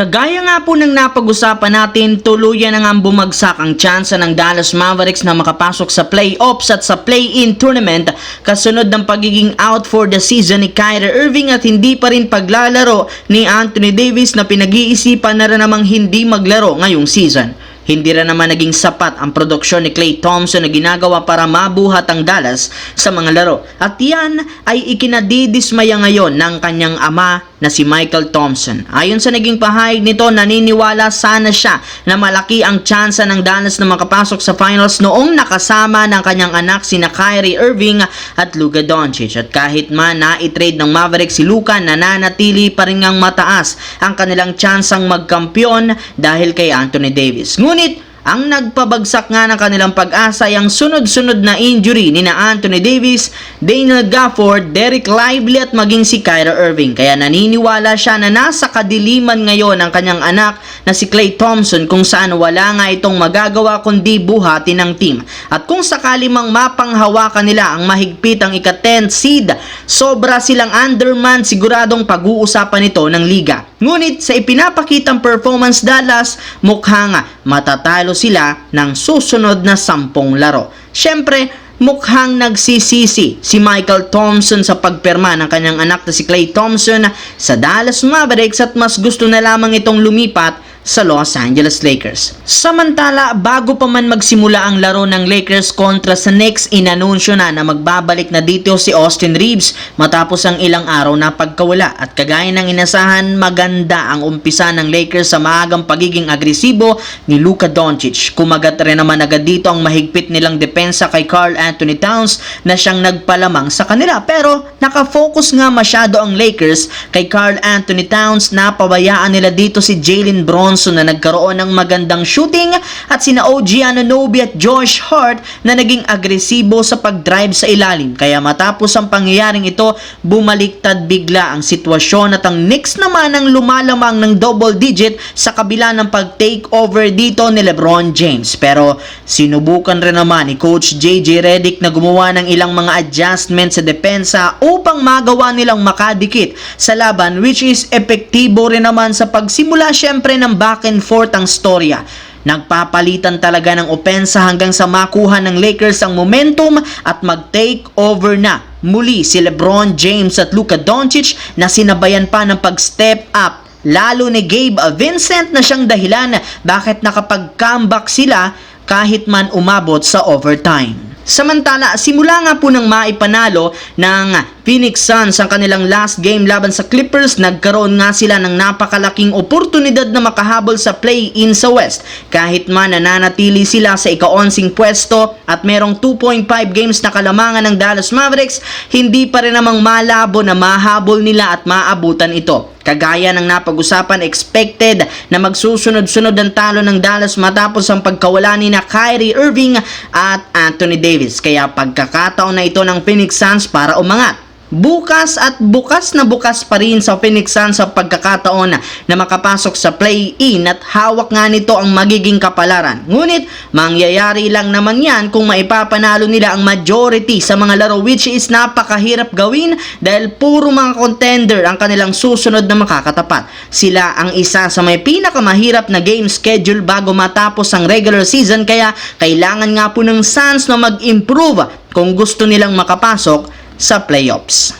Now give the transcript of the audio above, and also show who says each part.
Speaker 1: Kagaya nga po ng napag-usapan natin, tuluyan na nga bumagsak ang tsansa ng Dallas Mavericks na makapasok sa playoffs at sa play-in tournament kasunod ng pagiging out for the season ni Kyrie Irving at hindi pa rin paglalaro ni Anthony Davis na pinag-iisipan na rin namang hindi maglaro ngayong season. Hindi rin naman naging sapat ang produksyon ni Klay Thompson na ginagawa para mabuhat ang Dallas sa mga laro. At yan ay ikinadidismaya ngayon ng kanyang ama na si Michael Thompson. Ayon sa naging pahayag nito, naniniwala sana siya na malaki ang tsansa ng Dallas na makapasok sa finals noong nakasama ng kanyang anak sina Kyrie Irving at Luka Doncic. At kahit man na-trade ng Mavericks si Luka, nananatili pa rin ngang mataas ang kanilang tsansang magkampiyon dahil kay Anthony Davis. Ngunit ang nagpabagsak nga ng kanilang pag-asa ay ang sunod-sunod na injury ni na Anthony Davis, Daniel Gafford, Derek Lively at maging si Kyrie Irving. Kaya naniniwala siya na nasa kadiliman ngayon ang kanyang anak na si Klay Thompson kung saan wala nga itong magagawa kundi buhatin ng team. At kung sakali mang mapanghawakan nila ang mahigpit ang ika-10th seed, sobra silang underman, siguradong pag-uusapan ito ng liga. Ngunit sa ipinapakitang performance Dallas, mukha nga matatalo sila ng susunod na 10 laro. Siyempre, mukhang nagsisisi si Michael Thompson sa pagpirma ng kanyang anak na si Klay Thompson sa Dallas Mavericks at mas gusto na lamang itong lumipat sa Los Angeles Lakers. Samantala, bago pa man magsimula ang laro ng Lakers kontra sa Knicks, inanunsyo na magbabalik na dito si Austin Reeves matapos ang ilang araw na pagkawala. At kagaya ng inasahan, maganda ang umpisa ng Lakers sa maagang pagiging agresibo ni Luka Doncic. Kumagat rin naman agad dito ang mahigpit nilang depensa kay Karl Anthony Towns na siyang nagpalamang sa kanila. Pero nakafocus nga masyado ang Lakers kay Karl Anthony Towns, napabayaan nila dito si Jalen Bronson na nagkaroon ng magandang shooting at sina OG Anunoby at Josh Hart na naging agresibo sa pag-drive sa ilalim. Kaya matapos ang pangyayaring ito, bumaliktad bigla ang sitwasyon at ang Knicks naman ang lumalamang ng double digit sa kabila ng pag-take over dito ni LeBron James. Pero sinubukan rin naman ni Coach JJ Redick na gumawa ng ilang mga adjustments sa depensa upang magawa nilang makadikit sa laban, which is epektibo rin naman sa pagsimula syempre ng back and forth ang storya. Nagpapalitan talaga ng opensa hanggang sa makuha ng Lakers ang momentum at mag-take over na muli si LeBron James at Luka Doncic na sinabayan pa ng pag-step up lalo ni Gabe Vincent na siyang dahilan bakit nakapag-comeback sila kahit man umabot sa overtime. Samantala, simula nga po nang maipanalo ng Phoenix Suns ang kanilang last game laban sa Clippers, nagkaroon nga sila ng napakalaking oportunidad na makahabol sa play-in sa West. Kahit man nananatili sila sa ika-11 pwesto at merong 2.5 games na kalamangan ng Dallas Mavericks, hindi pa rin namang malabo na mahabol nila at maabutan ito. Kagaya ng napag-usapan, expected na magsusunod-sunod ang talo ng Dallas matapos ang pagkawala ni na Kyrie Irving at Anthony Davis. Kaya pagkakataon na ito ng Phoenix Suns para umangat. Bukas na bukas pa rin sa Phoenix Suns sa pagkakataon na makapasok sa play-in at hawak nga nito ang magiging kapalaran. Ngunit mangyayari lang naman yan kung maipapanalo nila ang majority sa mga laro, which is napakahirap gawin dahil puro mga contender ang kanilang susunod na makakatapat. Sila ang isa sa may pinakamahirap na game schedule bago matapos ang regular season, kaya kailangan nga po ng Suns na mag-improve kung gusto nilang makapasok sa playoffs.